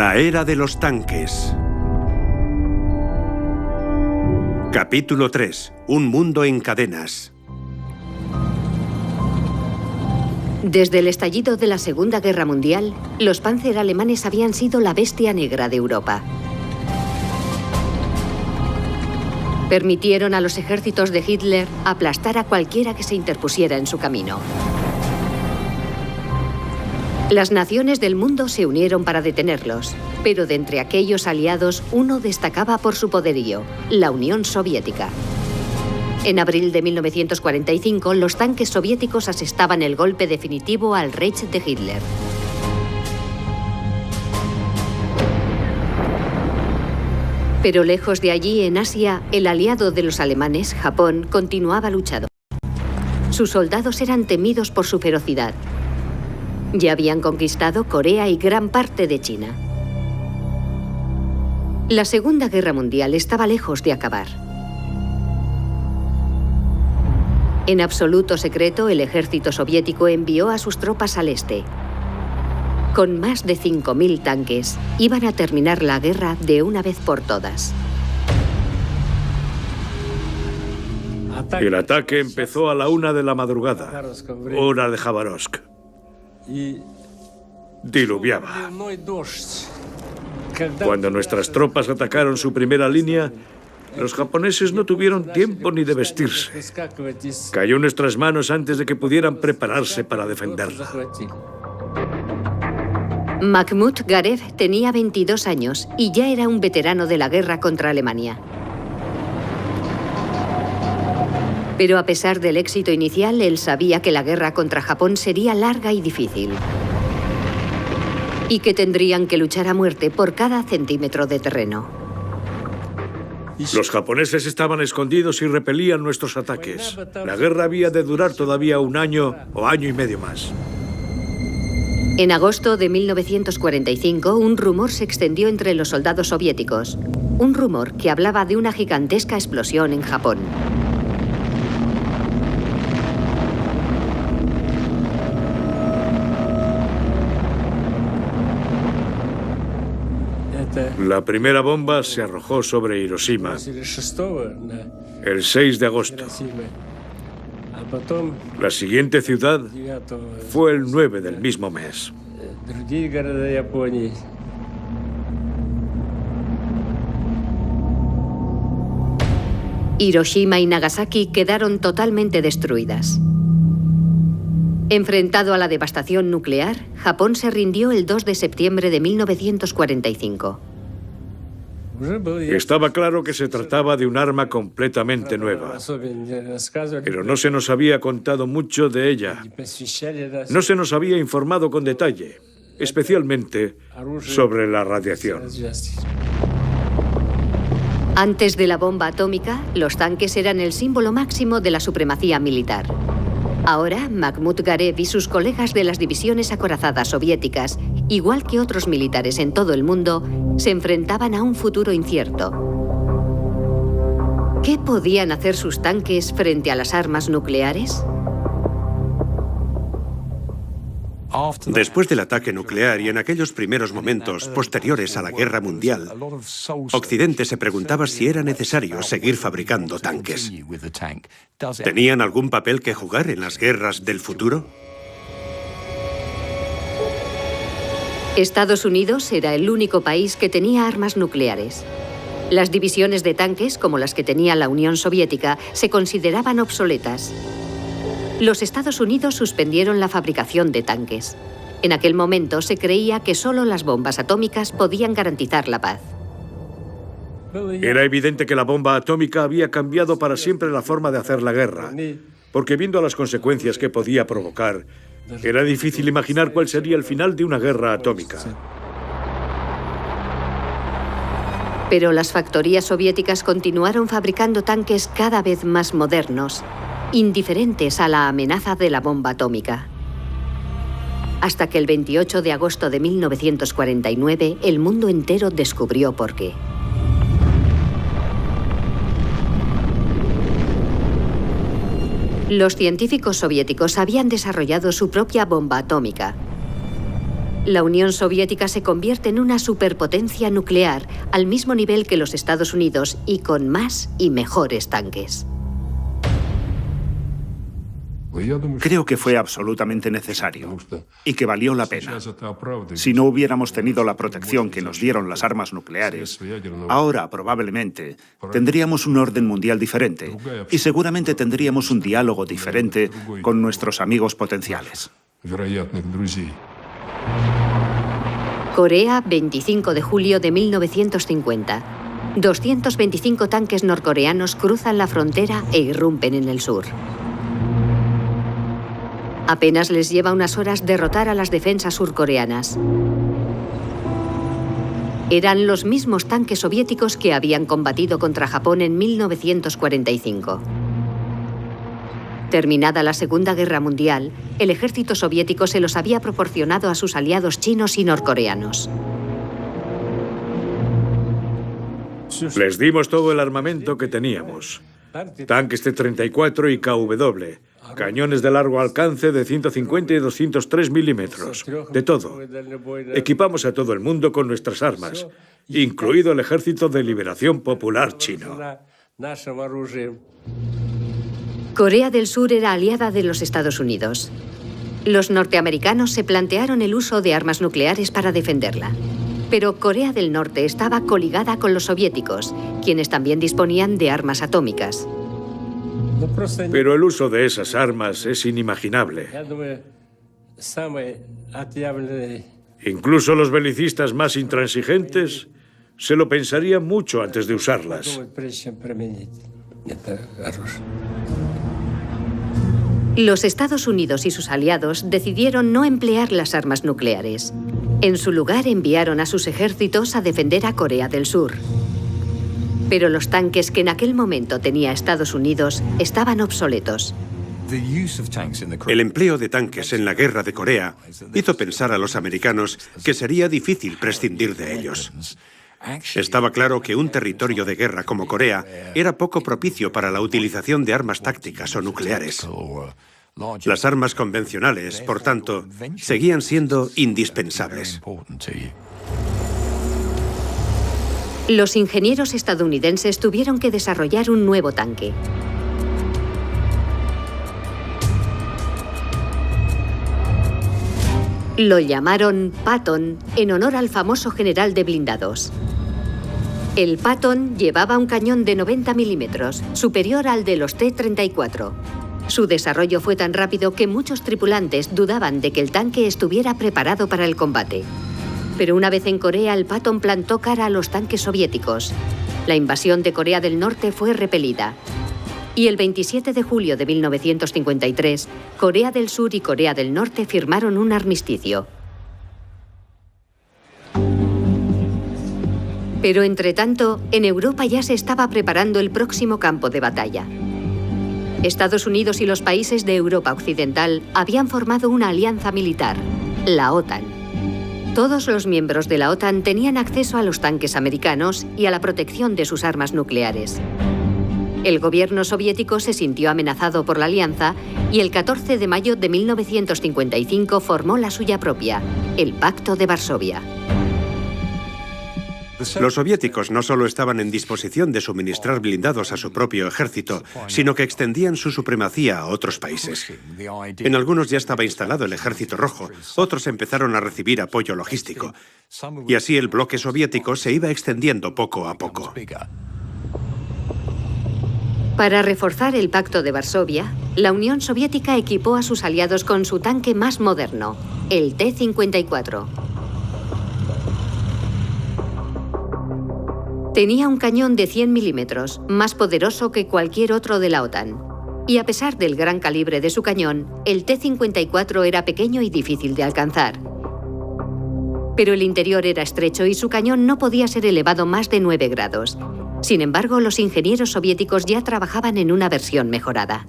La era de los tanques. Capítulo 3. Un mundo en cadenas. Desde el estallido de la Segunda Guerra Mundial, los Panzer alemanes habían sido la bestia negra de Europa. Permitieron a los ejércitos de Hitler aplastar a cualquiera que se interpusiera en su camino. Las naciones del mundo se unieron para detenerlos, pero de entre aquellos aliados uno destacaba por su poderío: la Unión Soviética. En abril de 1945, los tanques soviéticos asestaban el golpe definitivo al Reich de Hitler. Pero lejos de allí, en Asia, el aliado de los alemanes, Japón, continuaba luchando. Sus soldados eran temidos por su ferocidad. Ya habían conquistado Corea y gran parte de China. La Segunda Guerra Mundial estaba lejos de acabar. En absoluto secreto, el ejército soviético envió a sus tropas al este. Con más de 5.000 tanques, iban a terminar la guerra de una vez por todas. El ataque empezó a la 1 de la madrugada, hora de Khabarovsk. Diluviaba. Cuando nuestras tropas atacaron su primera línea, los japoneses no tuvieron tiempo ni de vestirse. Cayó en nuestras manos antes de que pudieran prepararse para defenderla. Mahmoud Garev tenía 22 años y ya era un veterano de la guerra contra Alemania. Pero a pesar del éxito inicial, él sabía que la guerra contra Japón sería larga y difícil. Y que tendrían que luchar a muerte por cada centímetro de terreno. Los japoneses estaban escondidos y repelían nuestros ataques. La guerra había de durar todavía un año o año y medio más. En agosto de 1945, un rumor se extendió entre los soldados soviéticos. Un rumor que hablaba de una gigantesca explosión en Japón. La primera bomba se arrojó sobre Hiroshima el 6 de agosto. La siguiente ciudad fue el 9 del mismo mes. Hiroshima y Nagasaki quedaron totalmente destruidas. Enfrentado a la devastación nuclear, Japón se rindió el 2 de septiembre de 1945. Estaba claro que se trataba de un arma completamente nueva, pero no se nos había contado mucho de ella. No se nos había informado con detalle, especialmente sobre la radiación. Antes de la bomba atómica, los tanques eran el símbolo máximo de la supremacía militar. Ahora, Mahmoud Garev y sus colegas de las divisiones acorazadas soviéticas, igual que otros militares en todo el mundo, se enfrentaban a un futuro incierto. ¿Qué podían hacer sus tanques frente a las armas nucleares? Después del ataque nuclear y en aquellos primeros momentos posteriores a la Guerra Mundial, Occidente se preguntaba si era necesario seguir fabricando tanques. ¿Tenían algún papel que jugar en las guerras del futuro? Estados Unidos era el único país que tenía armas nucleares. Las divisiones de tanques, como las que tenía la Unión Soviética, se consideraban obsoletas. Los Estados Unidos suspendieron la fabricación de tanques. En aquel momento se creía que solo las bombas atómicas podían garantizar la paz. Era evidente que la bomba atómica había cambiado para siempre la forma de hacer la guerra, porque viendo las consecuencias que podía provocar, era difícil imaginar cuál sería el final de una guerra atómica. Pero las factorías soviéticas continuaron fabricando tanques cada vez más modernos, indiferentes a la amenaza de la bomba atómica. Hasta que el 28 de agosto de 1949, el mundo entero descubrió por qué. Los científicos soviéticos habían desarrollado su propia bomba atómica. La Unión Soviética se convierte en una superpotencia nuclear al mismo nivel que los Estados Unidos y con más y mejores tanques. Creo que fue absolutamente necesario y que valió la pena. Si no hubiéramos tenido la protección que nos dieron las armas nucleares, ahora probablemente tendríamos un orden mundial diferente y seguramente tendríamos un diálogo diferente con nuestros amigos potenciales. Corea, 25 de julio de 1950. 225 tanques norcoreanos cruzan la frontera e irrumpen en el sur. Apenas les lleva unas horas derrotar a las defensas surcoreanas. Eran los mismos tanques soviéticos que habían combatido contra Japón en 1945. Terminada la Segunda Guerra Mundial, el ejército soviético se los había proporcionado a sus aliados chinos y norcoreanos. Les dimos todo el armamento que teníamos. Tanques T-34 y KW. Cañones de largo alcance de 150 y 203 milímetros. De todo. Equipamos a todo el mundo con nuestras armas, incluido el Ejército de Liberación Popular Chino. Corea del Sur era aliada de los Estados Unidos. Los norteamericanos se plantearon el uso de armas nucleares para defenderla. Pero Corea del Norte estaba coligada con los soviéticos, quienes también disponían de armas atómicas. Pero el uso de esas armas es inimaginable. Incluso los belicistas más intransigentes se lo pensarían mucho antes de usarlas. Los Estados Unidos y sus aliados decidieron no emplear las armas nucleares. En su lugar enviaron a sus ejércitos a defender a Corea del Sur. Pero los tanques que en aquel momento tenía Estados Unidos estaban obsoletos. El empleo de tanques en la guerra de Corea hizo pensar a los americanos que sería difícil prescindir de ellos. Estaba claro que un territorio de guerra como Corea era poco propicio para la utilización de armas tácticas o nucleares. Las armas convencionales, por tanto, seguían siendo indispensables. Los ingenieros estadounidenses tuvieron que desarrollar un nuevo tanque. Lo llamaron Patton en honor al famoso general de blindados. El Patton llevaba un cañón de 90 milímetros, superior al de los T-34. Su desarrollo fue tan rápido que muchos tripulantes dudaban de que el tanque estuviera preparado para el combate. Pero una vez en Corea, el Patton plantó cara a los tanques soviéticos. La invasión de Corea del Norte fue repelida. Y el 27 de julio de 1953, Corea del Sur y Corea del Norte firmaron un armisticio. Pero entretanto, en Europa ya se estaba preparando el próximo campo de batalla. Estados Unidos y los países de Europa Occidental habían formado una alianza militar, la OTAN. Todos los miembros de la OTAN tenían acceso a los tanques americanos y a la protección de sus armas nucleares. El gobierno soviético se sintió amenazado por la alianza y el 14 de mayo de 1955 formó la suya propia, el Pacto de Varsovia. Los soviéticos no solo estaban en disposición de suministrar blindados a su propio ejército, sino que extendían su supremacía a otros países. En algunos ya estaba instalado el Ejército Rojo, otros empezaron a recibir apoyo logístico. Y así el bloque soviético se iba extendiendo poco a poco. Para reforzar el Pacto de Varsovia, la Unión Soviética equipó a sus aliados con su tanque más moderno, el T-54. Tenía un cañón de 100 milímetros, más poderoso que cualquier otro de la OTAN. Y a pesar del gran calibre de su cañón, el T-54 era pequeño y difícil de alcanzar. Pero el interior era estrecho y su cañón no podía ser elevado más de 9 grados. Sin embargo, los ingenieros soviéticos ya trabajaban en una versión mejorada.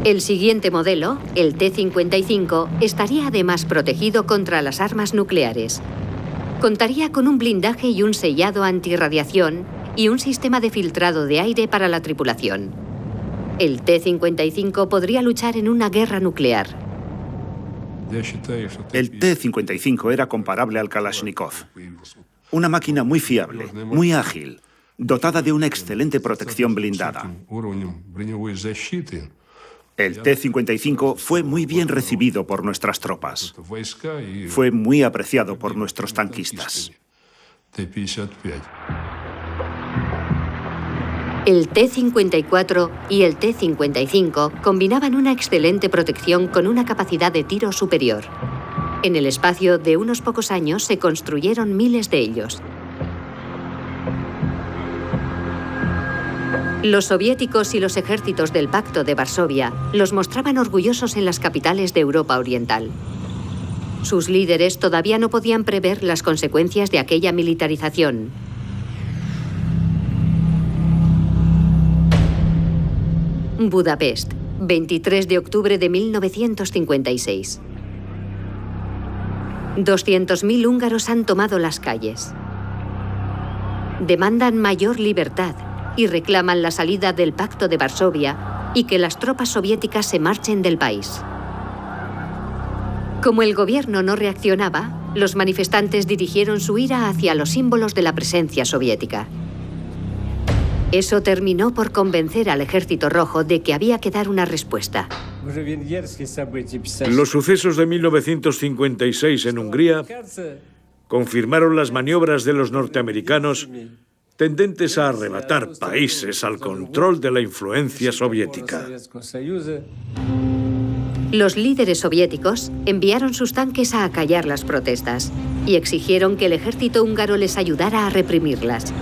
El siguiente modelo, el T-55, estaría además protegido contra las armas nucleares. Contaría con un blindaje y un sellado antirradiación y un sistema de filtrado de aire para la tripulación. El T-55 podría luchar en una guerra nuclear. El T-55 era comparable al Kalashnikov. Una máquina muy fiable, muy ágil, dotada de una excelente protección blindada. El T-55 fue muy bien recibido por nuestras tropas. Fue muy apreciado por nuestros tanquistas. El T-54 y el T-55 combinaban una excelente protección con una capacidad de tiro superior. En el espacio de unos pocos años se construyeron miles de ellos. Los soviéticos y los ejércitos del Pacto de Varsovia los mostraban orgullosos en las capitales de Europa Oriental. Sus líderes todavía no podían prever las consecuencias de aquella militarización. Budapest, 23 de octubre de 1956. 200.000 húngaros han tomado las calles. Demandan mayor libertad y reclaman la salida del Pacto de Varsovia y que las tropas soviéticas se marchen del país. Como el gobierno no reaccionaba, los manifestantes dirigieron su ira hacia los símbolos de la presencia soviética. Eso terminó por convencer al Ejército Rojo de que había que dar una respuesta. Los sucesos de 1956 en Hungría confirmaron las maniobras de los norteamericanos tendentes a arrebatar países al control de la influencia soviética. Los líderes soviéticos enviaron sus tanques a acallar las protestas y exigieron que el ejército húngaro les ayudara a reprimirlas.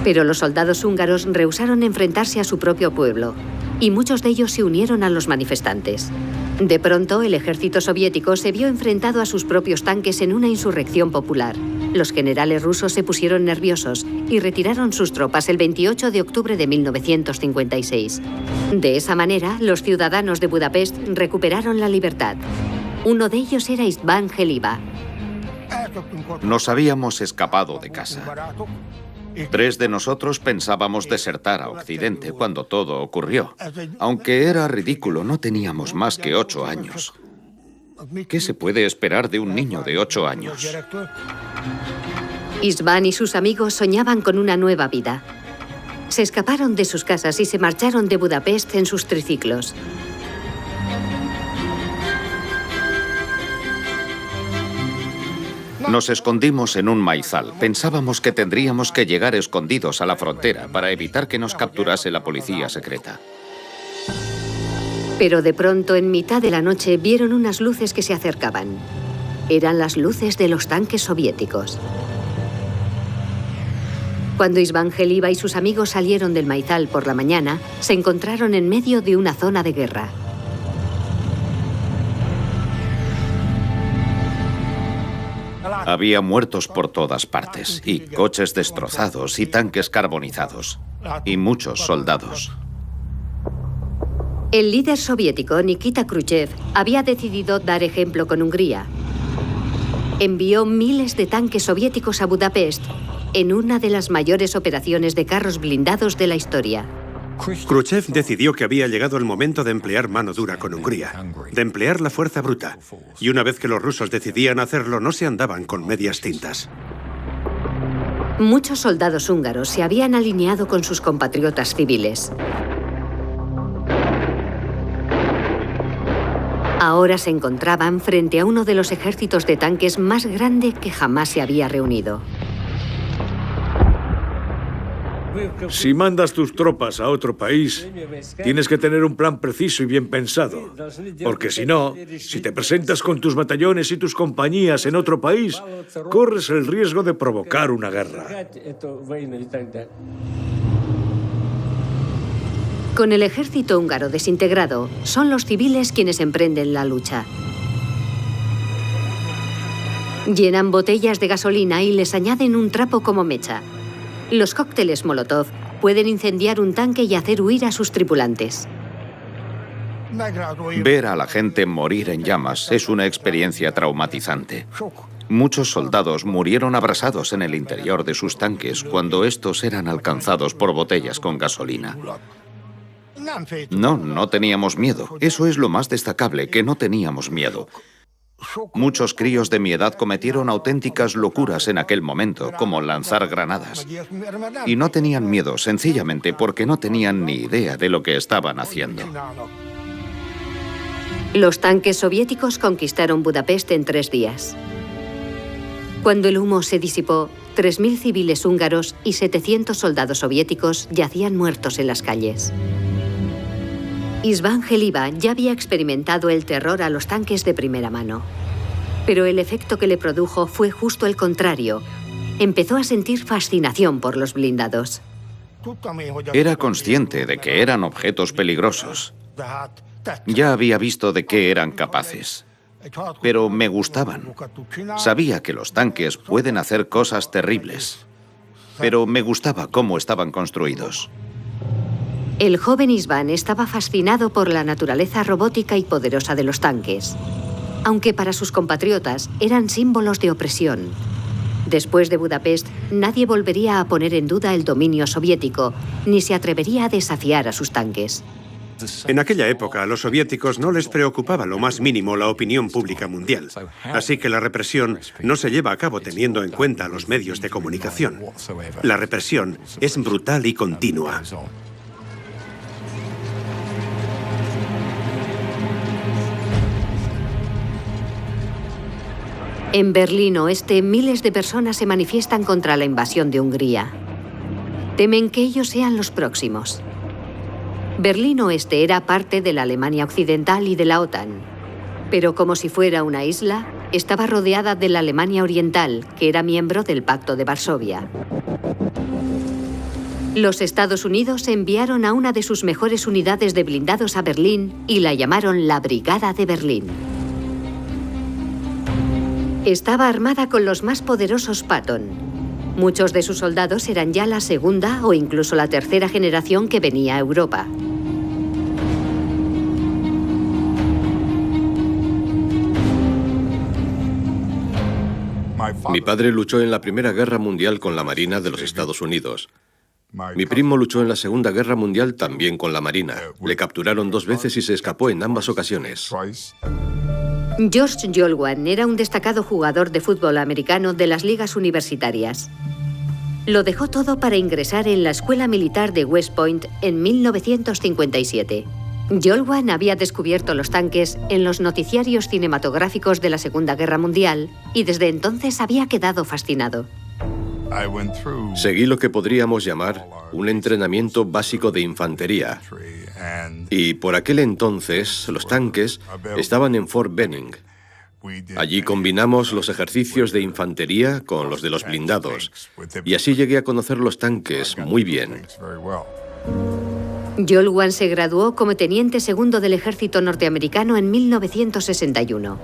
Pero los soldados húngaros rehusaron enfrentarse a su propio pueblo, y muchos de ellos se unieron a los manifestantes. De pronto, el ejército soviético se vio enfrentado a sus propios tanques en una insurrección popular. Los generales rusos se pusieron nerviosos y retiraron sus tropas el 28 de octubre de 1956. De esa manera, los ciudadanos de Budapest recuperaron la libertad. Uno de ellos era István Helybá. Nos habíamos escapado de casa. 3 de nosotros pensábamos desertar a Occidente cuando todo ocurrió. Aunque era ridículo, no teníamos más que 8 años. ¿Qué se puede esperar de un niño de 8 años? István y sus amigos soñaban con una nueva vida. Se escaparon de sus casas y se marcharon de Budapest en sus triciclos. Nos escondimos en un maizal. Pensábamos que tendríamos que llegar escondidos a la frontera para evitar que nos capturase la policía secreta. Pero de pronto, en mitad de la noche, vieron unas luces que se acercaban. Eran las luces de los tanques soviéticos. Cuando István Helybá y sus amigos salieron del maizal por la mañana, se encontraron en medio de una zona de guerra. Había muertos por todas partes, y coches destrozados, y tanques carbonizados, y muchos soldados. El líder soviético, Nikita Khrushchev, había decidido dar ejemplo con Hungría. Envió miles de tanques soviéticos a Budapest en una de las mayores operaciones de carros blindados de la historia. Khrushchev decidió que había llegado el momento de emplear mano dura con Hungría, de emplear la fuerza bruta. Y una vez que los rusos decidían hacerlo, no se andaban con medias tintas. Muchos soldados húngaros se habían alineado con sus compatriotas civiles. Ahora se encontraban frente a uno de los ejércitos de tanques más grande que jamás se había reunido. Si mandas tus tropas a otro país, tienes que tener un plan preciso y bien pensado. Porque si no, si te presentas con tus batallones y tus compañías en otro país, corres el riesgo de provocar una guerra. Con el ejército húngaro desintegrado, son los civiles quienes emprenden la lucha. Llenan botellas de gasolina y les añaden un trapo como mecha. Los cócteles Molotov pueden incendiar un tanque y hacer huir a sus tripulantes. Ver a la gente morir en llamas es una experiencia traumatizante. Muchos soldados murieron abrasados en el interior de sus tanques cuando estos eran alcanzados por botellas con gasolina. No teníamos miedo. Eso es lo más destacable, que no teníamos miedo. Muchos críos de mi edad cometieron auténticas locuras en aquel momento, como lanzar granadas. Y no tenían miedo, sencillamente porque no tenían ni idea de lo que estaban haciendo. Los tanques soviéticos conquistaron Budapest en 3 días. Cuando el humo se disipó, 3.000 civiles húngaros y 700 soldados soviéticos yacían muertos en las calles. István Helybá ya había experimentado el terror a los tanques de primera mano. Pero el efecto que le produjo fue justo el contrario. Empezó a sentir fascinación por los blindados. Era consciente de que eran objetos peligrosos. Ya había visto de qué eran capaces. Pero me gustaban. Sabía que los tanques pueden hacer cosas terribles. Pero me gustaba cómo estaban construidos. El joven István estaba fascinado por la naturaleza robótica y poderosa de los tanques, aunque para sus compatriotas eran símbolos de opresión. Después de Budapest, nadie volvería a poner en duda el dominio soviético, ni se atrevería a desafiar a sus tanques. En aquella época, a los soviéticos no les preocupaba lo más mínimo la opinión pública mundial. Así que la represión no se lleva a cabo teniendo en cuenta los medios de comunicación. La represión es brutal y continua. En Berlín Oeste, miles de personas se manifiestan contra la invasión de Hungría. Temen que ellos sean los próximos. Berlín Oeste era parte de la Alemania Occidental y de la OTAN. Pero como si fuera una isla, estaba rodeada de la Alemania Oriental, que era miembro del Pacto de Varsovia. Los Estados Unidos enviaron a una de sus mejores unidades de blindados a Berlín y la llamaron la Brigada de Berlín. Estaba armada con los más poderosos Patton. Muchos de sus soldados eran ya la segunda o incluso la tercera generación que venía a Europa. Mi padre luchó en la Primera Guerra Mundial con la Marina de los Estados Unidos. Mi primo luchó en la Segunda Guerra Mundial también con la Marina. Le capturaron 2 veces y se escapó en ambas ocasiones. George Yolwan era un destacado jugador de fútbol americano de las ligas universitarias. Lo dejó todo para ingresar en la Escuela Militar de West Point en 1957. Yolwan había descubierto los tanques en los noticiarios cinematográficos de la Segunda Guerra Mundial y desde entonces había quedado fascinado. Seguí lo que podríamos llamar un entrenamiento básico de infantería. Y por aquel entonces, los tanques estaban en Fort Benning. Allí combinamos los ejercicios de infantería con los de los blindados. Y así llegué a conocer los tanques muy bien. Yolwan se graduó como teniente segundo del ejército norteamericano en 1961.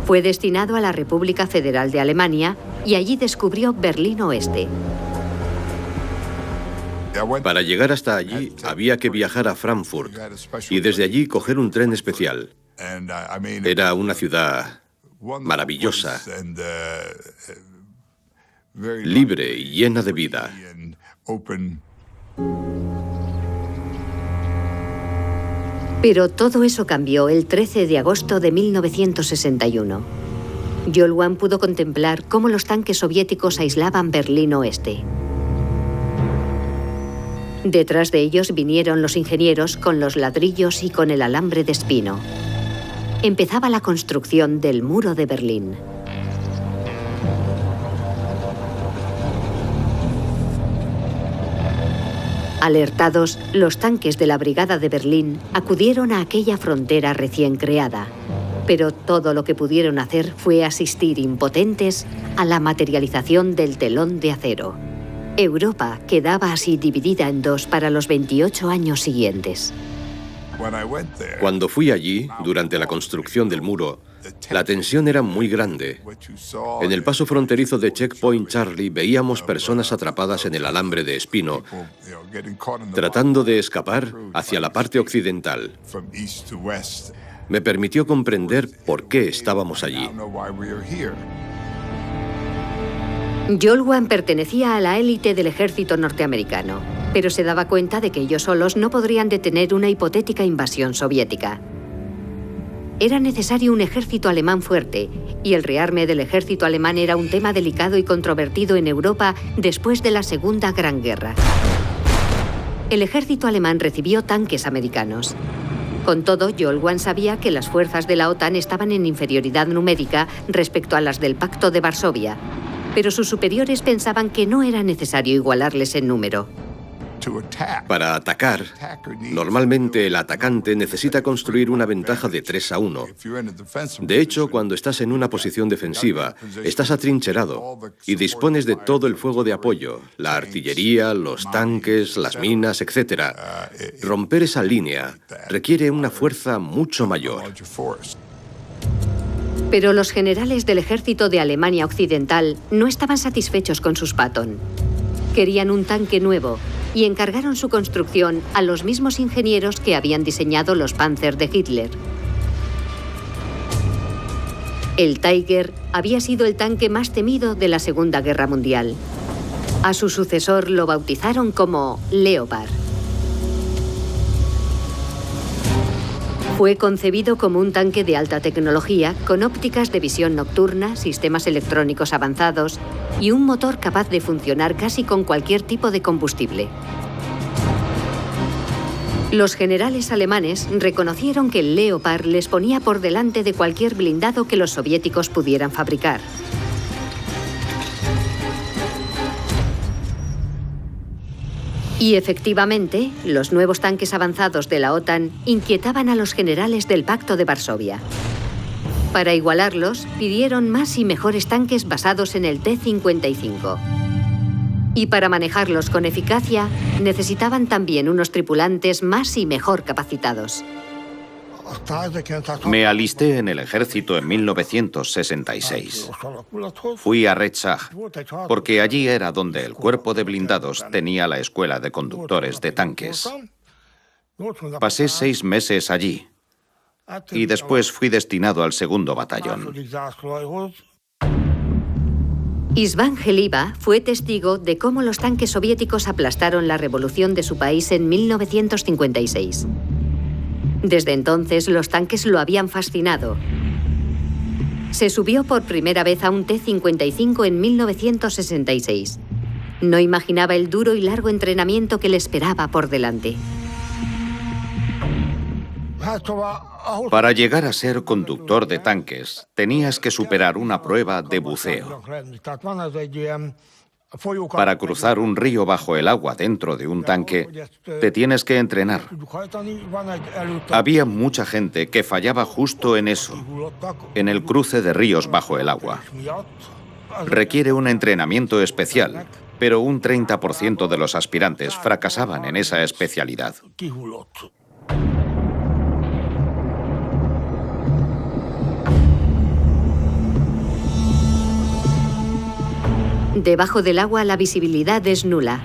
Fue destinado a la República Federal de Alemania y allí descubrió Berlín Oeste. Para llegar hasta allí había que viajar a Frankfurt y desde allí coger un tren especial. Era una ciudad maravillosa, libre y llena de vida. Pero todo eso cambió el 13 de agosto de 1961. Yolwan pudo contemplar cómo los tanques soviéticos aislaban Berlín Oeste. Detrás de ellos vinieron los ingenieros con los ladrillos y con el alambre de espino. Empezaba la construcción del muro de Berlín. Alertados, los tanques de la Brigada de Berlín acudieron a aquella frontera recién creada. Pero todo lo que pudieron hacer fue asistir impotentes a la materialización del telón de acero. Europa quedaba así dividida en 2 para los 28 años siguientes. Cuando fui allí, durante la construcción del muro, la tensión era muy grande. En el paso fronterizo de Checkpoint Charlie veíamos personas atrapadas en el alambre de espino, tratando de escapar hacia la parte occidental. Me permitió comprender por qué estábamos allí. Yolwan pertenecía a la élite del ejército norteamericano, pero se daba cuenta de que ellos solos no podrían detener una hipotética invasión soviética. era necesario un ejército alemán fuerte, y el rearme del ejército alemán era un tema delicado y controvertido en Europa después de la Segunda Gran Guerra. El ejército alemán recibió tanques americanos. Con todo, Jolwan sabía que las fuerzas de la OTAN estaban en inferioridad numérica respecto a las del Pacto de Varsovia, pero sus superiores pensaban que no era necesario igualarles en número. Para atacar, normalmente el atacante necesita construir una ventaja de 3-1. De hecho, cuando estás en una posición defensiva, estás atrincherado y dispones de todo el fuego de apoyo, la artillería, los tanques, las minas, etc. Romper esa línea requiere una fuerza mucho mayor. Pero los generales del ejército de Alemania Occidental no estaban satisfechos con sus Patton. Querían un tanque nuevo y encargaron su construcción a los mismos ingenieros que habían diseñado los Panzer de Hitler. El Tiger había sido el tanque más temido de la Segunda Guerra Mundial. A su sucesor lo bautizaron como Leopard. Fue concebido como un tanque de alta tecnología, con ópticas de visión nocturna, sistemas electrónicos avanzados y un motor capaz de funcionar casi con cualquier tipo de combustible. Los generales alemanes reconocieron que el Leopard les ponía por delante de cualquier blindado que los soviéticos pudieran fabricar. Y efectivamente, los nuevos tanques avanzados de la OTAN inquietaban a los generales del Pacto de Varsovia. Para igualarlos, pidieron más y mejores tanques basados en el T-55. Y para manejarlos con eficacia, necesitaban también unos tripulantes más y mejor capacitados. Me alisté en el ejército en 1966. Fui a Rechach, porque allí era donde el cuerpo de blindados tenía la escuela de conductores de tanques. Pasé 6 meses allí y después fui destinado al 2º batallón. István Heliba fue testigo de cómo los tanques soviéticos aplastaron la revolución de su país en 1956. Desde entonces, los tanques lo habían fascinado. Se subió por primera vez a un T-55 en 1966. No imaginaba el duro y largo entrenamiento que le esperaba por delante. Para llegar a ser conductor de tanques, tenías que superar una prueba de buceo. Para cruzar un río bajo el agua dentro de un tanque, te tienes que entrenar. Había mucha gente que fallaba justo en eso, en el cruce de ríos bajo el agua. Requiere un entrenamiento especial, pero un 30% de los aspirantes fracasaban en esa especialidad. Debajo del agua la visibilidad es nula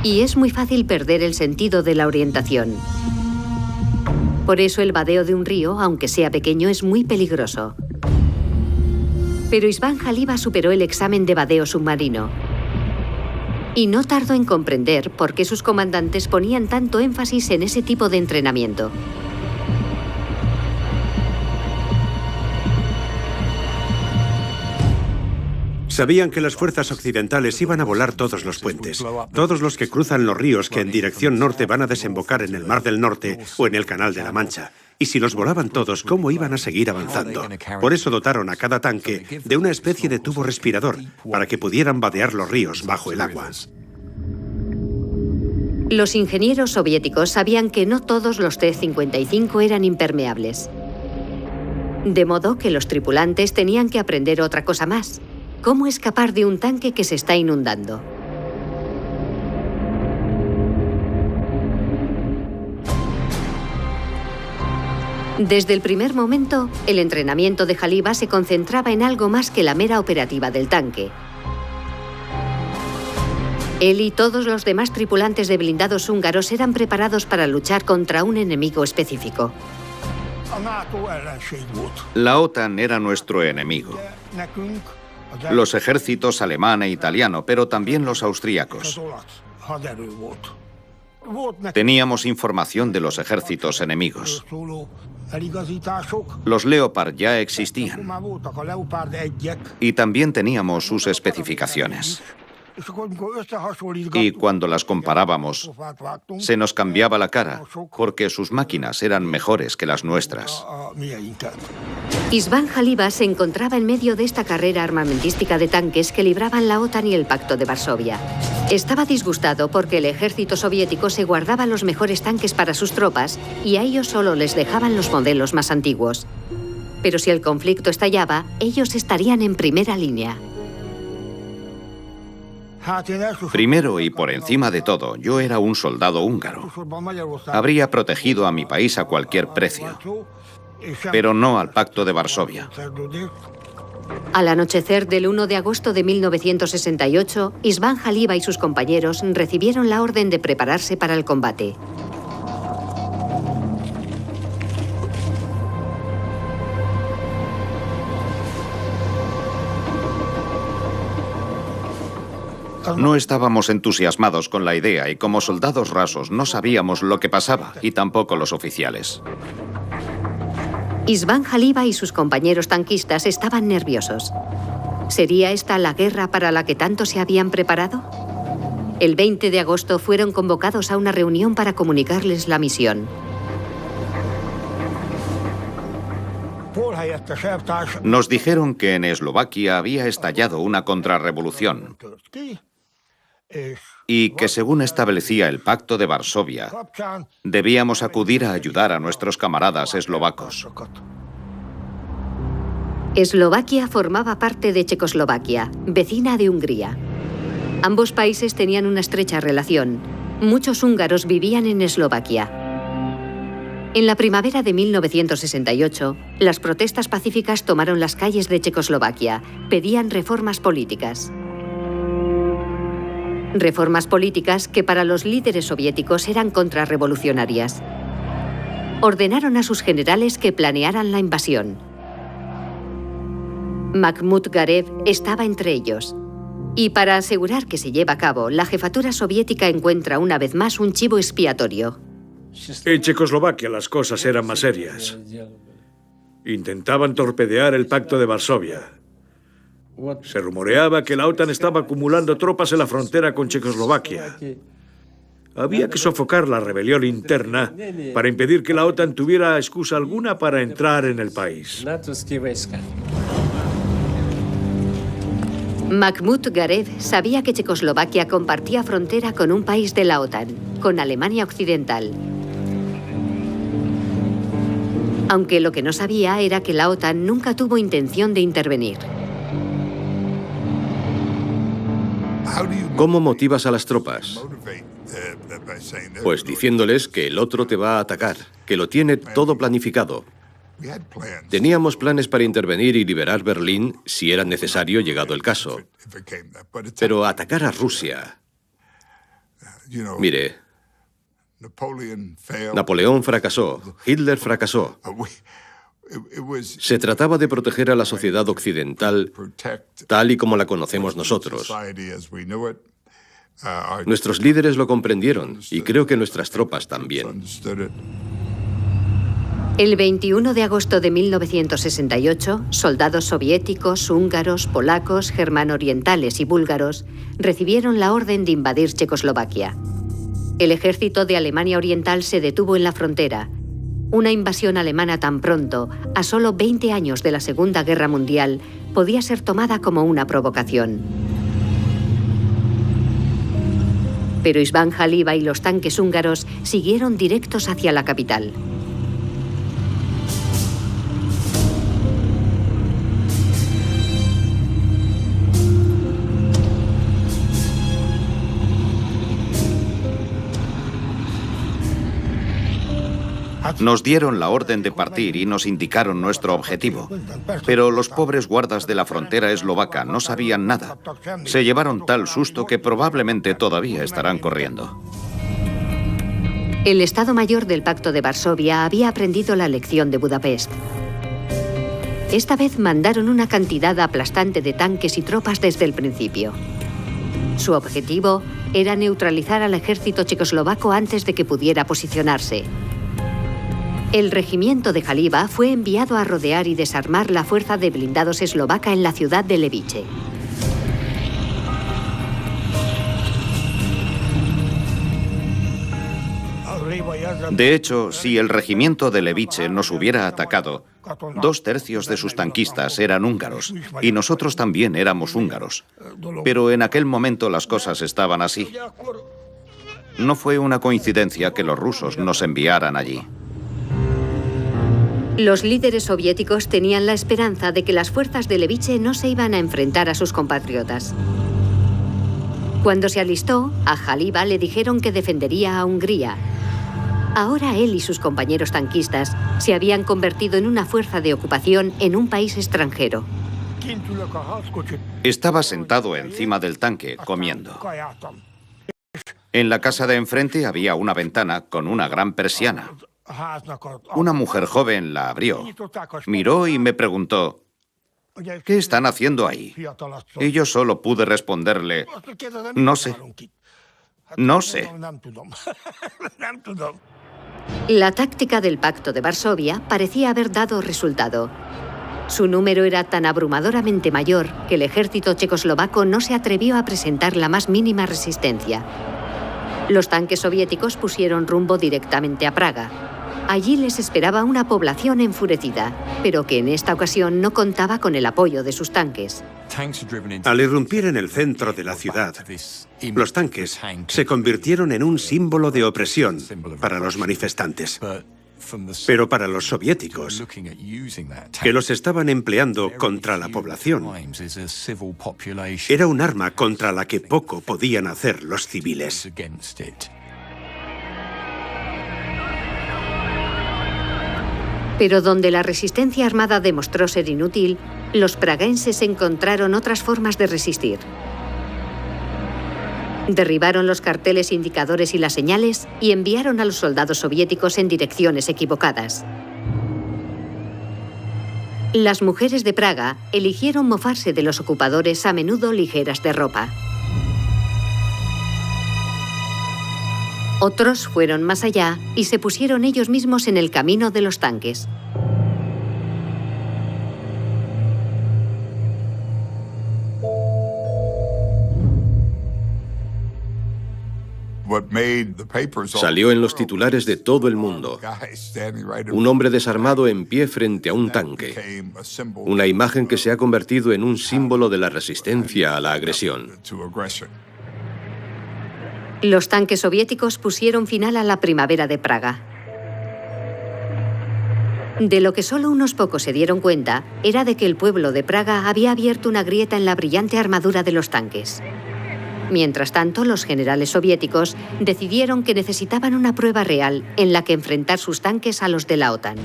y es muy fácil perder el sentido de la orientación. Por eso el vadeo de un río, aunque sea pequeño, es muy peligroso. Pero István Heliba superó el examen de vadeo submarino y no tardó en comprender por qué sus comandantes ponían tanto énfasis en ese tipo de entrenamiento. Sabían que las fuerzas occidentales iban a volar todos los puentes, todos los que cruzan los ríos que en dirección norte van a desembocar en el Mar del Norte o en el Canal de la Mancha. Y si los volaban todos, ¿cómo iban a seguir avanzando? Por eso dotaron a cada tanque de una especie de tubo respirador para que pudieran vadear los ríos bajo el agua. Los ingenieros soviéticos sabían que no todos los T-55 eran impermeables. De modo que los tripulantes tenían que aprender otra cosa más: cómo escapar de un tanque que se está inundando. Desde el primer momento, el entrenamiento de Heliba se concentraba en algo más que la mera operativa del tanque. Él y todos los demás tripulantes de blindados húngaros eran preparados para luchar contra un enemigo específico. La OTAN era nuestro enemigo. Los ejércitos alemán e italiano, pero también los austríacos. Teníamos información de los ejércitos enemigos. Los Leopard ya existían. Y también teníamos sus especificaciones. Y cuando las comparábamos, se nos cambiaba la cara, porque sus máquinas eran mejores que las nuestras. István Haliva se encontraba en medio de esta carrera armamentística de tanques que libraban la OTAN y el Pacto de Varsovia. Estaba disgustado porque el ejército soviético se guardaba los mejores tanques para sus tropas y a ellos solo les dejaban los modelos más antiguos. Pero si el conflicto estallaba, ellos estarían en primera línea. Primero y por encima de todo, yo era un soldado húngaro. Habría protegido a mi país a cualquier precio, pero no al Pacto de Varsovia. Al anochecer del 1 de agosto de 1968, István Haliva y sus compañeros recibieron la orden de prepararse para el combate. No estábamos entusiasmados con la idea y como soldados rasos no sabíamos lo que pasaba y tampoco los oficiales. István Haliva y sus compañeros tanquistas estaban nerviosos. ¿Sería esta la guerra para la que tanto se habían preparado? El 20 de agosto fueron convocados a una reunión para comunicarles la misión. Nos dijeron que en Eslovaquia había estallado una contrarrevolución y que según establecía el Pacto de Varsovia, debíamos acudir a ayudar a nuestros camaradas eslovacos. Eslovaquia formaba parte de Checoslovaquia, vecina de Hungría. Ambos países tenían una estrecha relación. Muchos húngaros vivían en Eslovaquia. En la primavera de 1968, las protestas pacíficas tomaron las calles de Checoslovaquia. Pedían reformas políticas. Reformas políticas que para los líderes soviéticos eran contrarrevolucionarias. Ordenaron a sus generales que planearan la invasión. Makhmut Garev estaba entre ellos. Y para asegurar que se lleva a cabo, la jefatura soviética encuentra una vez más un chivo expiatorio. En Checoslovaquia las cosas eran más serias. Intentaban torpedear el Pacto de Varsovia. Se rumoreaba que la OTAN estaba acumulando tropas en la frontera con Checoslovaquia. Había que sofocar la rebelión interna para impedir que la OTAN tuviera excusa alguna para entrar en el país. Makhmut Garev sabía que Checoslovaquia compartía frontera con un país de la OTAN, con Alemania Occidental. Aunque lo que no sabía era que la OTAN nunca tuvo intención de intervenir. ¿Cómo motivas a las tropas? Pues diciéndoles que el otro te va a atacar, que lo tiene todo planificado. Teníamos planes para intervenir y liberar Berlín si era necesario llegado el caso. Pero atacar a Rusia... Mire, Napoleón fracasó, Hitler fracasó. Se trataba de proteger a la sociedad occidental tal y como la conocemos nosotros. Nuestros líderes lo comprendieron y creo que nuestras tropas también. El 21 de agosto de 1968, soldados soviéticos, húngaros, polacos, germano-orientales y búlgaros recibieron la orden de invadir Checoslovaquia. El ejército de Alemania Oriental se detuvo en la frontera. Una invasión alemana tan pronto, a solo 20 años de la Segunda Guerra Mundial, podía ser tomada como una provocación. Pero István Haliva y los tanques húngaros siguieron directos hacia la capital. Nos dieron la orden de partir y nos indicaron nuestro objetivo. Pero los pobres guardas de la frontera eslovaca no sabían nada. Se llevaron tal susto que probablemente todavía estarán corriendo. El Estado Mayor del Pacto de Varsovia había aprendido la lección de Budapest. Esta vez mandaron una cantidad aplastante de tanques y tropas desde el principio. Su objetivo era neutralizar al ejército checoslovaco antes de que pudiera posicionarse. El regimiento de Jaliba fue enviado a rodear y desarmar la fuerza de blindados eslovaca en la ciudad de Levice. De hecho, si el regimiento de Levice nos hubiera atacado, 2/3 de sus tanquistas eran húngaros, y nosotros también éramos húngaros. Pero en aquel momento las cosas estaban así. No fue una coincidencia que los rusos nos enviaran allí. Los líderes soviéticos tenían la esperanza de que las fuerzas de Levice no se iban a enfrentar a sus compatriotas. Cuando se alistó, a Jaliba le dijeron que defendería a Hungría. Ahora él y sus compañeros tanquistas se habían convertido en una fuerza de ocupación en un país extranjero. Estaba sentado encima del tanque, comiendo. En la casa de enfrente había una ventana con una gran persiana. Una mujer joven la abrió, miró y me preguntó: ¿qué están haciendo ahí? Y yo solo pude responderle: no sé. No sé. La táctica del Pacto de Varsovia parecía haber dado resultado. Su número era tan abrumadoramente mayor que el ejército checoslovaco no se atrevió a presentar la más mínima resistencia. Los tanques soviéticos pusieron rumbo directamente a Praga. Allí les esperaba una población enfurecida, pero que en esta ocasión no contaba con el apoyo de sus tanques. Al irrumpir en el centro de la ciudad, los tanques se convirtieron en un símbolo de opresión para los manifestantes. Pero para los soviéticos, que los estaban empleando contra la población, era un arma contra la que poco podían hacer los civiles. Pero donde la resistencia armada demostró ser inútil, los praguenses encontraron otras formas de resistir. Derribaron los carteles indicadores y las señales y enviaron a los soldados soviéticos en direcciones equivocadas. Las mujeres de Praga eligieron mofarse de los ocupadores, a menudo ligeras de ropa. Otros fueron más allá y se pusieron ellos mismos en el camino de los tanques. Salió en los titulares de todo el mundo. Un hombre desarmado en pie frente a un tanque. Una imagen que se ha convertido en un símbolo de la resistencia a la agresión. Los tanques soviéticos pusieron final a la primavera de Praga. De lo que solo unos pocos se dieron cuenta era de que el pueblo de Praga había abierto una grieta en la brillante armadura de los tanques. Mientras tanto, los generales soviéticos decidieron que necesitaban una prueba real en la que enfrentar sus tanques a los de la OTAN.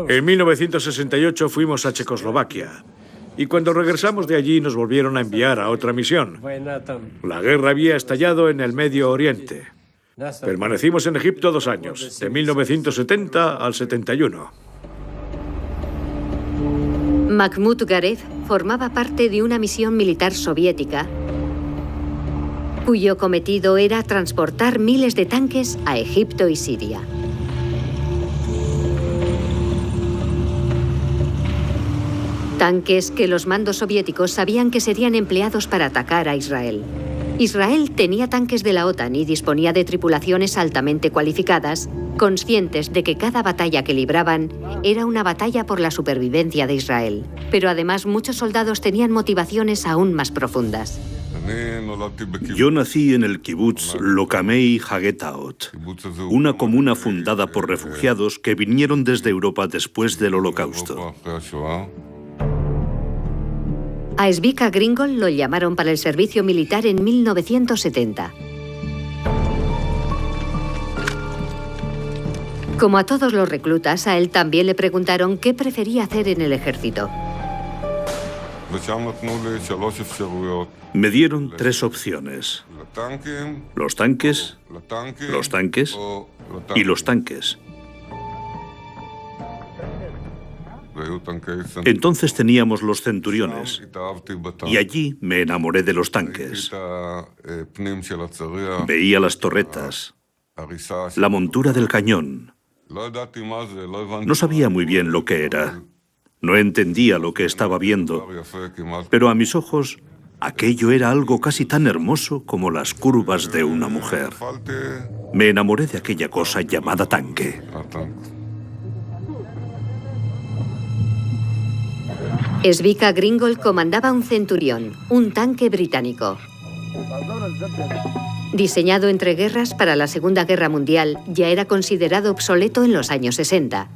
En 1968 fuimos a Checoslovaquia. Y cuando regresamos de allí nos volvieron a enviar a otra misión. La guerra había estallado en el Medio Oriente. Permanecimos en Egipto 2 años, de 1970 al 71. Mahmoud Garev formaba parte de una misión militar soviética cuyo cometido era transportar miles de tanques a Egipto y Siria. Tanques que los mandos soviéticos sabían que serían empleados para atacar a Israel. Israel tenía tanques de la OTAN y disponía de tripulaciones altamente cualificadas, conscientes de que cada batalla que libraban era una batalla por la supervivencia de Israel. Pero además muchos soldados tenían motivaciones aún más profundas. Yo nací en el kibutz Lokamei Hagetaot, una comuna fundada por refugiados que vinieron desde Europa después del Holocausto. A Zvika Gringol lo llamaron para el servicio militar en 1970. Como a todos los reclutas, a él también le preguntaron qué prefería hacer en el ejército. Me dieron 3 opciones: los tanques, los tanques y los tanques. Entonces teníamos los centuriones, y allí me enamoré de los tanques. Veía las torretas, la montura del cañón. No sabía muy bien lo que era. No entendía lo que estaba viendo, pero a mis ojos aquello era algo casi tan hermoso como las curvas de una mujer. Me enamoré de aquella cosa llamada tanque. Svika Gringold comandaba un Centurión, un tanque británico. Diseñado entre guerras para la Segunda Guerra Mundial, ya era considerado obsoleto en los años 60.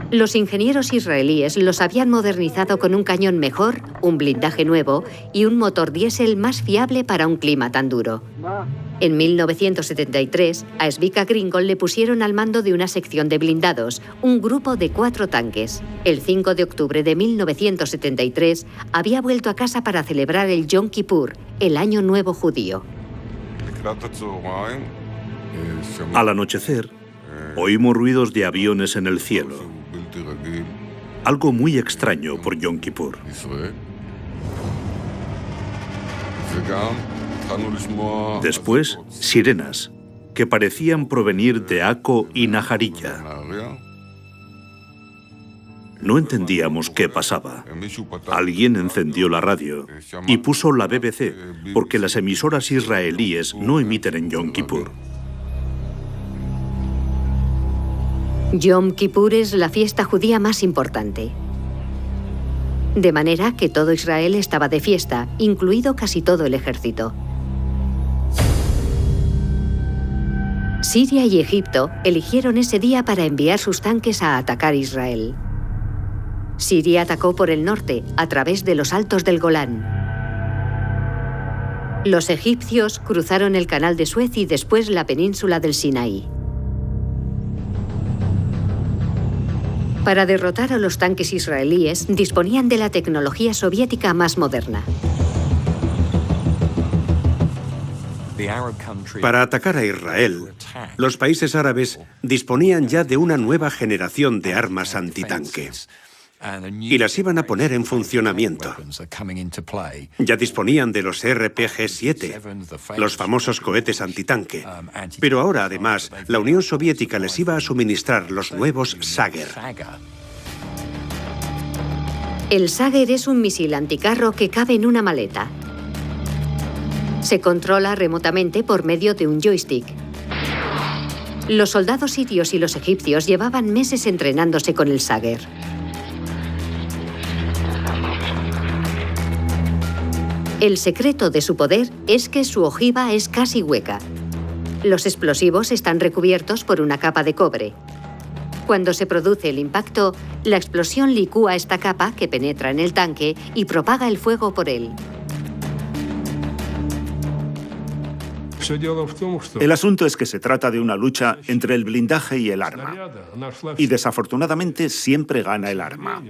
Los ingenieros israelíes los habían modernizado con un cañón mejor, un blindaje nuevo y un motor diésel más fiable para un clima tan duro. En 1973, a Svika Gringold le pusieron al mando de una sección de blindados, un grupo de 4 tanques. El 5 de octubre de 1973 había vuelto a casa para celebrar el Yom Kippur, el Año Nuevo Judío. Al anochecer, oímos ruidos de aviones en el cielo. Algo muy extraño por Yom Kippur. Después, sirenas, que parecían provenir de Akko y Naharilla. No entendíamos qué pasaba. Alguien encendió la radio y puso la BBC, porque las emisoras israelíes no emiten en Yom Kippur. Yom Kippur es la fiesta judía más importante. De manera que todo Israel estaba de fiesta, incluido casi todo el ejército. Siria y Egipto eligieron ese día para enviar sus tanques a atacar Israel. Siria atacó por el norte, a través de los altos del Golán. Los egipcios cruzaron el canal de Suez y después la península del Sinaí. Para derrotar a los tanques israelíes, disponían de la tecnología soviética más moderna. Para atacar a Israel, los países árabes disponían ya de una nueva generación de armas antitanque y las iban a poner en funcionamiento. Ya disponían de los RPG-7, los famosos cohetes antitanque, pero ahora además la Unión Soviética les iba a suministrar los nuevos Sager. El Sager es un misil anticarro que cabe en una maleta. Se controla remotamente por medio de un joystick. Los soldados sirios y los egipcios llevaban meses entrenándose con el Sager. El secreto de su poder es que su ojiva es casi hueca. Los explosivos están recubiertos por una capa de cobre. Cuando se produce el impacto, la explosión licúa esta capa que penetra en el tanque y propaga el fuego por él. El asunto es que se trata de una lucha entre el blindaje y el arma. Y desafortunadamente siempre gana el arma.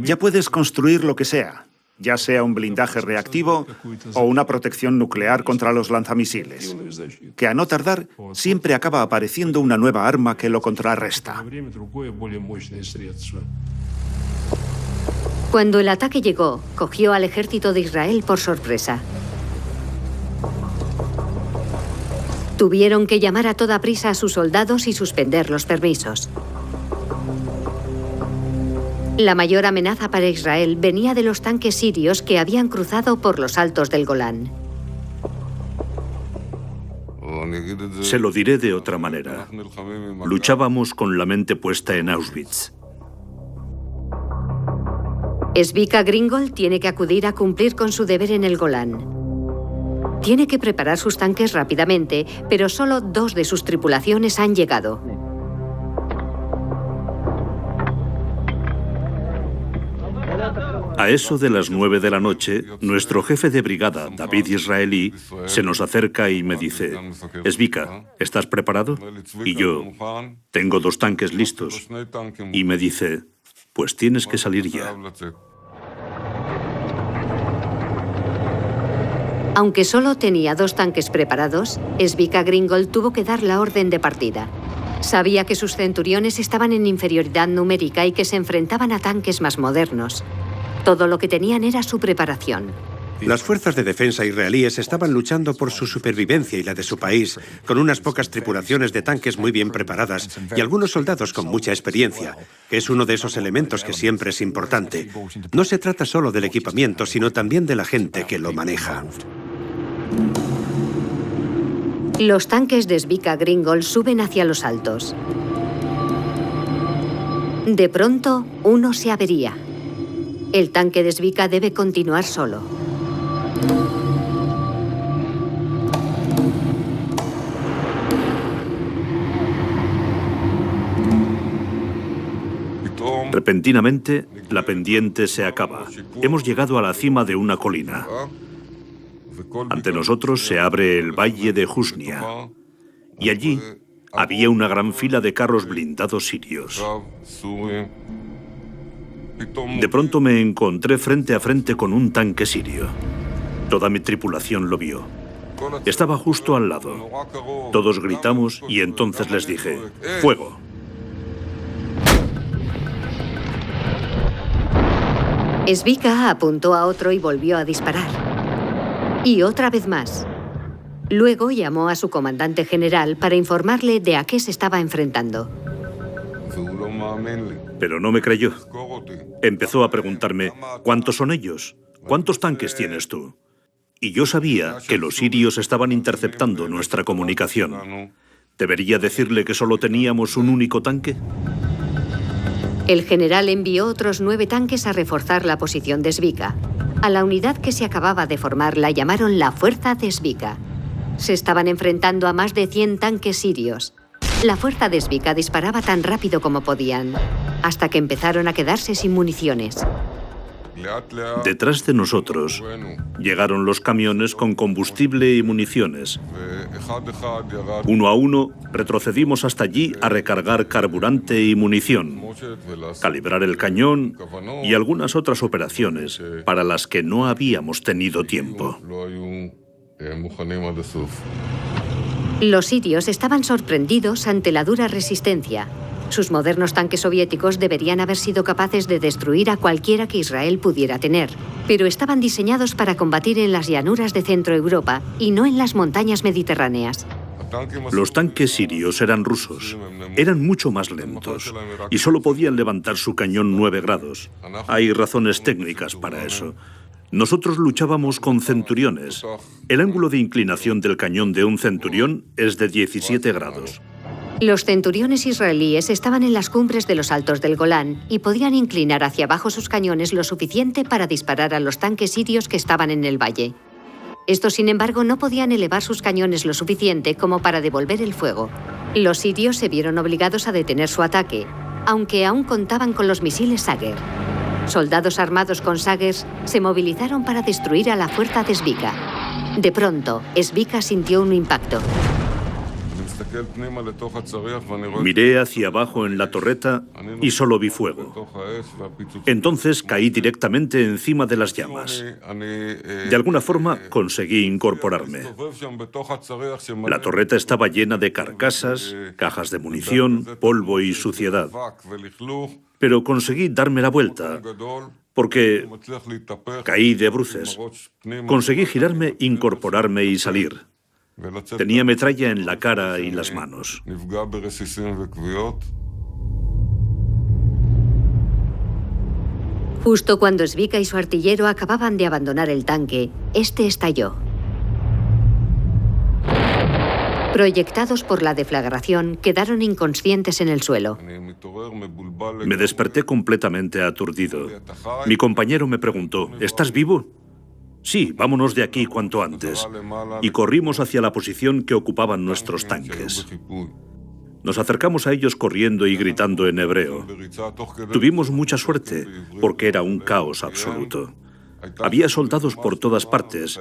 Ya puedes construir lo que sea, ya sea un blindaje reactivo o una protección nuclear contra los lanzamisiles, que a no tardar siempre acaba apareciendo una nueva arma que lo contrarresta. Cuando el ataque llegó, cogió al ejército de Israel por sorpresa. Tuvieron que llamar a toda prisa a sus soldados y suspender los permisos. La mayor amenaza para Israel venía de los tanques sirios que habían cruzado por los altos del Golán. Se lo diré de otra manera. Luchábamos con la mente puesta en Auschwitz. Svika Gringold tiene que acudir a cumplir con su deber en el Golán. Tiene que preparar sus tanques rápidamente, pero solo 2 de sus tripulaciones han llegado. A eso de las 9 de la noche, nuestro jefe de brigada, David Israelí, se nos acerca y me dice: Svika, ¿estás preparado? Y yo, tengo 2 tanques listos. Y me dice: pues tienes que salir ya. Aunque solo tenía 2 tanques preparados, Svika Gringold tuvo que dar la orden de partida. Sabía que sus centuriones estaban en inferioridad numérica y que se enfrentaban a tanques más modernos. Todo lo que tenían era su preparación. Las fuerzas de defensa israelíes estaban luchando por su supervivencia y la de su país, con unas pocas tripulaciones de tanques muy bien preparadas y algunos soldados con mucha experiencia, que es uno de esos elementos que siempre es importante. No se trata solo del equipamiento, sino también de la gente que lo maneja. Los tanques de Zvika Gringol suben hacia los altos. De pronto, uno se avería. El tanque de Zvika debe continuar solo. Repentinamente, la pendiente se acaba. Hemos llegado a la cima de una colina. Ante nosotros se abre el valle de Jusnia. Y allí había una gran fila de carros blindados sirios. De pronto me encontré frente a frente con un tanque sirio. Toda mi tripulación lo vio. Estaba justo al lado. Todos gritamos y entonces les dije, ¡fuego! Zvika apuntó a otro y volvió a disparar. Y otra vez más. Luego llamó a su comandante general para informarle de a qué se estaba enfrentando. Pero no me creyó. Empezó a preguntarme, ¿cuántos son ellos? ¿Cuántos tanques tienes tú? Y yo sabía que los sirios estaban interceptando nuestra comunicación. ¿Debería decirle que solo teníamos un único tanque? El general envió otros 9 tanques a reforzar la posición de Zvika. A la unidad que se acababa de formar la llamaron la Fuerza de Zvika. Se estaban enfrentando a más de 100 tanques sirios. La Fuerza de Zvika disparaba tan rápido como podían, hasta que empezaron a quedarse sin municiones. Detrás de nosotros llegaron los camiones con combustible y municiones. Uno a uno retrocedimos hasta allí a recargar carburante y munición, calibrar el cañón y algunas otras operaciones para las que no habíamos tenido tiempo. Los sirios estaban sorprendidos ante la dura resistencia. Sus modernos tanques soviéticos deberían haber sido capaces de destruir a cualquiera que Israel pudiera tener, pero estaban diseñados para combatir en las llanuras de Centro Europa y no en las montañas mediterráneas. Los tanques sirios eran rusos. Eran mucho más lentos y solo podían levantar su cañón 9 grados. Hay razones técnicas para eso. Nosotros luchábamos con centuriones. El ángulo de inclinación del cañón de un centurión es de 17 grados. Los centuriones israelíes estaban en las cumbres de los altos del Golán y podían inclinar hacia abajo sus cañones lo suficiente para disparar a los tanques sirios que estaban en el valle. Estos, sin embargo, no podían elevar sus cañones lo suficiente como para devolver el fuego. Los sirios se vieron obligados a detener su ataque, aunque aún contaban con los misiles Sager. Soldados armados con Sagers se movilizaron para destruir a la fuerza de Zvika. De pronto, Zvika sintió un impacto. Miré hacia abajo en la torreta y solo vi fuego. Entonces caí directamente encima de las llamas. De alguna forma conseguí incorporarme. La torreta estaba llena de carcasas, cajas de munición, polvo y suciedad. Pero conseguí darme la vuelta, porque caí de bruces. Conseguí girarme, incorporarme y salir. Tenía metralla en la cara y las manos. Justo cuando Zvika y su artillero acababan de abandonar el tanque, este estalló. Proyectados por la deflagración, quedaron inconscientes en el suelo. Me desperté completamente aturdido. Mi compañero me preguntó, ¿estás vivo? Sí, vámonos de aquí cuanto antes. Y corrimos hacia la posición que ocupaban nuestros tanques. Nos acercamos a ellos corriendo y gritando en hebreo. Tuvimos mucha suerte, porque era un caos absoluto. Había soldados por todas partes,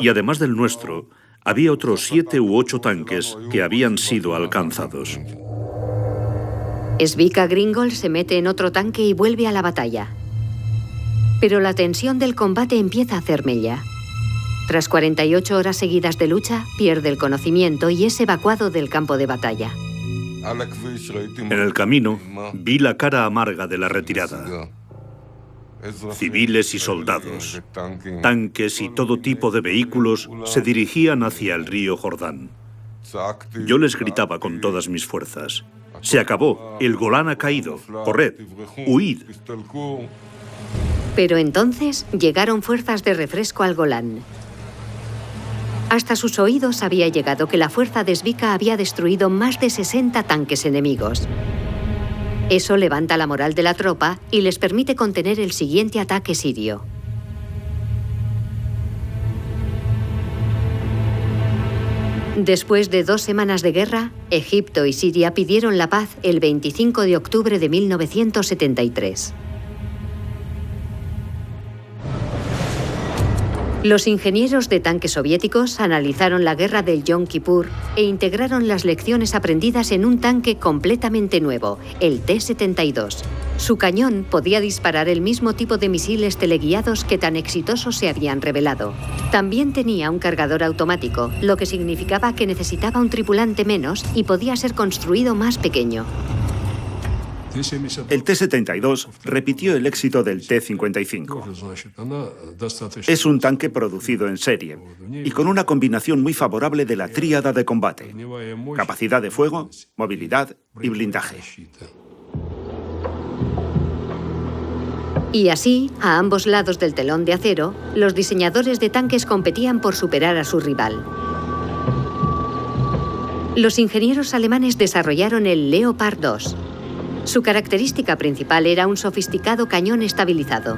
y además del nuestro, había otros 7 u 8 tanques que habían sido alcanzados. Zvika Gringol se mete en otro tanque y vuelve a la batalla. Pero la tensión del combate empieza a hacer mella. Tras 48 horas seguidas de lucha, pierde el conocimiento y es evacuado del campo de batalla. En el camino, vi la cara amarga de la retirada. Civiles y soldados, tanques y todo tipo de vehículos se dirigían hacia el río Jordán. Yo les gritaba con todas mis fuerzas: «Se acabó, el Golán ha caído, corred, huid». Pero entonces llegaron fuerzas de refresco al Golán. Hasta sus oídos había llegado que la fuerza de Zwickau había destruido más de 60 tanques enemigos. Eso levanta la moral de la tropa y les permite contener el siguiente ataque sirio. Después de 2 semanas de guerra, Egipto y Siria pidieron la paz el 25 de octubre de 1973. Los ingenieros de tanques soviéticos analizaron la guerra del Yom Kippur e integraron las lecciones aprendidas en un tanque completamente nuevo, el T-72. Su cañón podía disparar el mismo tipo de misiles teleguiados que tan exitosos se habían revelado. También tenía un cargador automático, lo que significaba que necesitaba un tripulante menos y podía ser construido más pequeño. El T-72 repitió el éxito del T-55. Es un tanque producido en serie y con una combinación muy favorable de la tríada de combate: capacidad de fuego, movilidad y blindaje. Y así, a ambos lados del telón de acero, los diseñadores de tanques competían por superar a su rival. Los ingenieros alemanes desarrollaron el Leopard 2. Su característica principal era un sofisticado cañón estabilizado.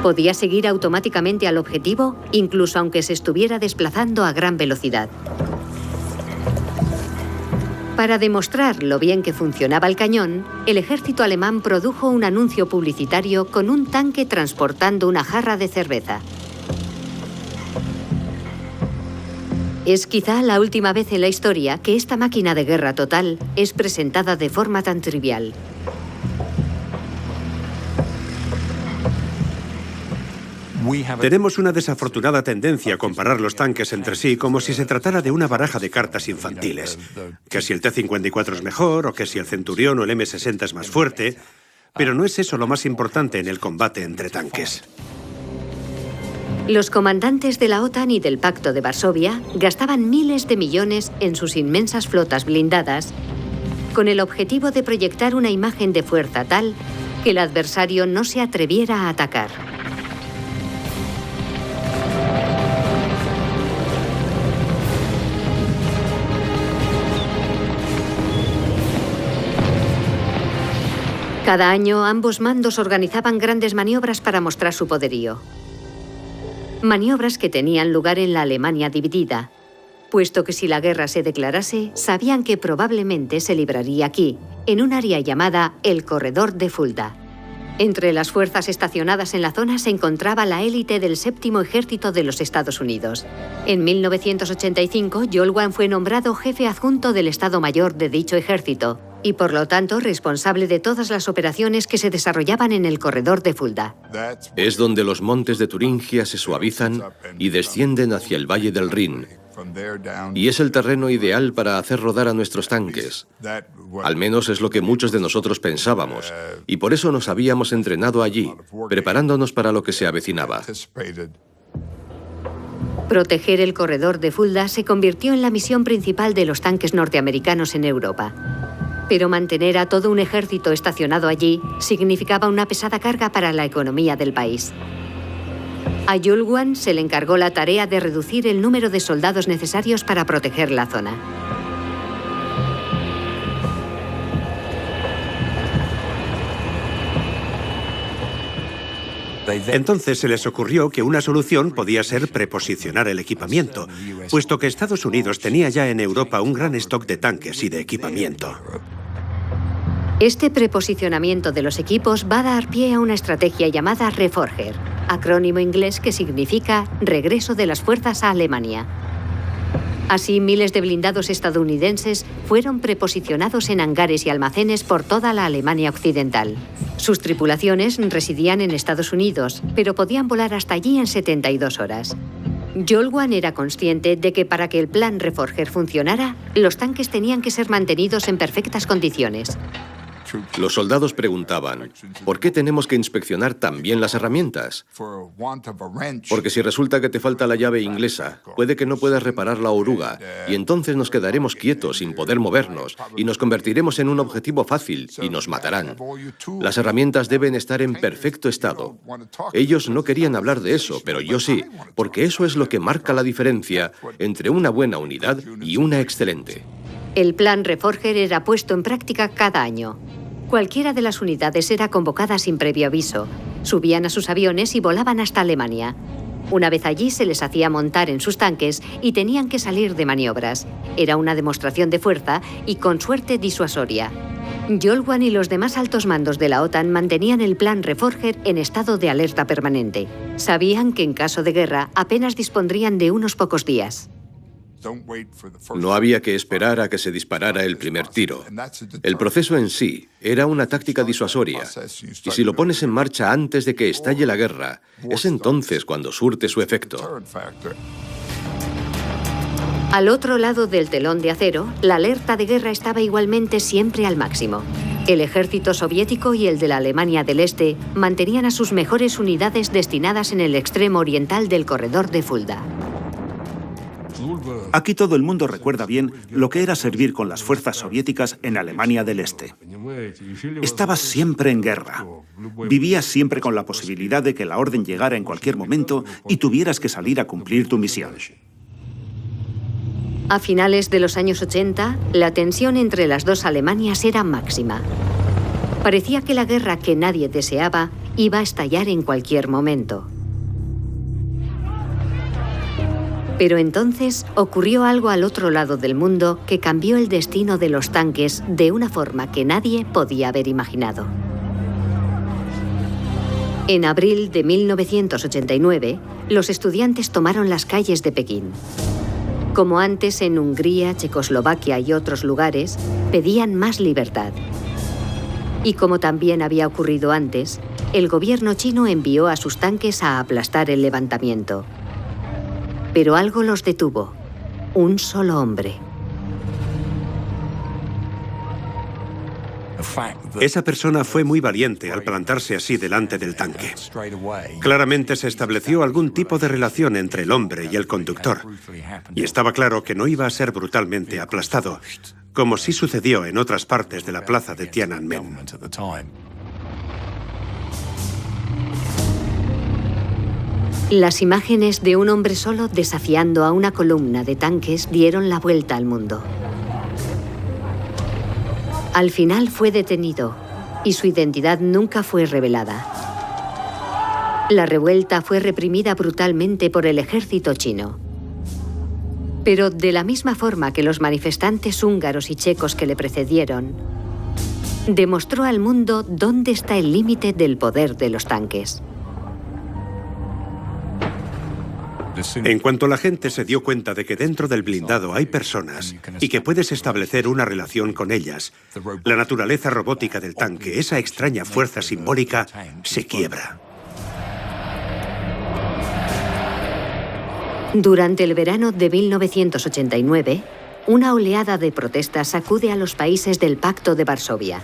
Podía seguir automáticamente al objetivo, incluso aunque se estuviera desplazando a gran velocidad. Para demostrar lo bien que funcionaba el cañón, el ejército alemán produjo un anuncio publicitario con un tanque transportando una jarra de cerveza. Es quizá la última vez en la historia que esta máquina de guerra total es presentada de forma tan trivial. Tenemos una desafortunada tendencia a comparar los tanques entre sí como si se tratara de una baraja de cartas infantiles. Que si el T-54 es mejor, o que si el Centurión o el M-60 es más fuerte, pero no es eso lo más importante en el combate entre tanques. Los comandantes de la OTAN y del Pacto de Varsovia gastaban miles de millones en sus inmensas flotas blindadas con el objetivo de proyectar una imagen de fuerza tal que el adversario no se atreviera a atacar. Cada año ambos mandos organizaban grandes maniobras para mostrar su poderío. Maniobras que tenían lugar en la Alemania dividida, puesto que si la guerra se declarase, sabían que probablemente se libraría aquí, en un área llamada el Corredor de Fulda. Entre las fuerzas estacionadas en la zona se encontraba la élite del 7º Ejército de los Estados Unidos. En 1985, Jolwan fue nombrado jefe adjunto del Estado Mayor de dicho ejército y, por lo tanto, responsable de todas las operaciones que se desarrollaban en el Corredor de Fulda. Es donde los montes de Turingia se suavizan y descienden hacia el Valle del Rin. Y es el terreno ideal para hacer rodar a nuestros tanques. Al menos es lo que muchos de nosotros pensábamos. Y por eso nos habíamos entrenado allí, preparándonos para lo que se avecinaba. Proteger el Corredor de Fulda se convirtió en la misión principal de los tanques norteamericanos en Europa. Pero mantener a todo un ejército estacionado allí significaba una pesada carga para la economía del país. A Jolwan se le encargó la tarea de reducir el número de soldados necesarios para proteger la zona. Entonces se les ocurrió que una solución podía ser preposicionar el equipamiento, puesto que Estados Unidos tenía ya en Europa un gran stock de tanques y de equipamiento. Este preposicionamiento de los equipos va a dar pie a una estrategia llamada Reforger, acrónimo inglés que significa regreso de las fuerzas a Alemania. Así, miles de blindados estadounidenses fueron preposicionados en hangares y almacenes por toda la Alemania occidental. Sus tripulaciones residían en Estados Unidos, pero podían volar hasta allí en 72 horas. Jolwan era consciente de que para que el plan Reforger funcionara, los tanques tenían que ser mantenidos en perfectas condiciones. Los soldados preguntaban, ¿por qué tenemos que inspeccionar también las herramientas? Porque si resulta que te falta la llave inglesa, puede que no puedas reparar la oruga, y entonces nos quedaremos quietos sin poder movernos, y nos convertiremos en un objetivo fácil, y nos matarán. Las herramientas deben estar en perfecto estado. Ellos no querían hablar de eso, pero yo sí, porque eso es lo que marca la diferencia entre una buena unidad y una excelente. El plan Reforger era puesto en práctica cada año. Cualquiera de las unidades era convocada sin previo aviso. Subían a sus aviones y volaban hasta Alemania. Una vez allí se les hacía montar en sus tanques y tenían que salir de maniobras. Era una demostración de fuerza y con suerte disuasoria. Jolwan y los demás altos mandos de la OTAN mantenían el plan Reforger en estado de alerta permanente. Sabían que en caso de guerra apenas dispondrían de unos pocos días. No había que esperar a que se disparara el primer tiro. El proceso en sí era una táctica disuasoria, y si lo pones en marcha antes de que estalle la guerra, es entonces cuando surte su efecto. Al otro lado del telón de acero, la alerta de guerra estaba igualmente siempre al máximo. El ejército soviético y el de la Alemania del Este mantenían a sus mejores unidades destinadas en el extremo oriental del corredor de Fulda. Aquí todo el mundo recuerda bien lo que era servir con las fuerzas soviéticas en Alemania del Este. Estabas siempre en guerra. Vivías siempre con la posibilidad de que la orden llegara en cualquier momento y tuvieras que salir a cumplir tu misión. A finales de los años 80, la tensión entre las dos Alemanias era máxima. Parecía que la guerra que nadie deseaba iba a estallar en cualquier momento. Pero entonces ocurrió algo al otro lado del mundo que cambió el destino de los tanques de una forma que nadie podía haber imaginado. En abril de 1989, los estudiantes tomaron las calles de Pekín. Como antes en Hungría, Checoslovaquia y otros lugares, pedían más libertad. Y como también había ocurrido antes, el gobierno chino envió a sus tanques a aplastar el levantamiento. Pero algo los detuvo. Un solo hombre. Esa persona fue muy valiente al plantarse así delante del tanque. Claramente se estableció algún tipo de relación entre el hombre y el conductor. Y estaba claro que no iba a ser brutalmente aplastado, como sí sucedió en otras partes de la plaza de Tiananmen. Las imágenes de un hombre solo desafiando a una columna de tanques dieron la vuelta al mundo. Al final fue detenido y su identidad nunca fue revelada. La revuelta fue reprimida brutalmente por el ejército chino. Pero de la misma forma que los manifestantes húngaros y checos que le precedieron, demostró al mundo dónde está el límite del poder de los tanques. En cuanto la gente se dio cuenta de que dentro del blindado hay personas y que puedes establecer una relación con ellas, la naturaleza robótica del tanque, esa extraña fuerza simbólica, se quiebra. Durante el verano de 1989, una oleada de protestas sacude a los países del Pacto de Varsovia,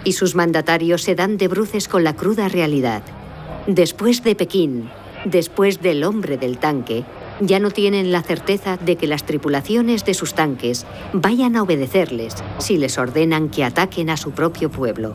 y sus mandatarios se dan de bruces con la cruda realidad. Después de Pekín, después del hombre del tanque, ya no tienen la certeza de que las tripulaciones de sus tanques vayan a obedecerles si les ordenan que ataquen a su propio pueblo.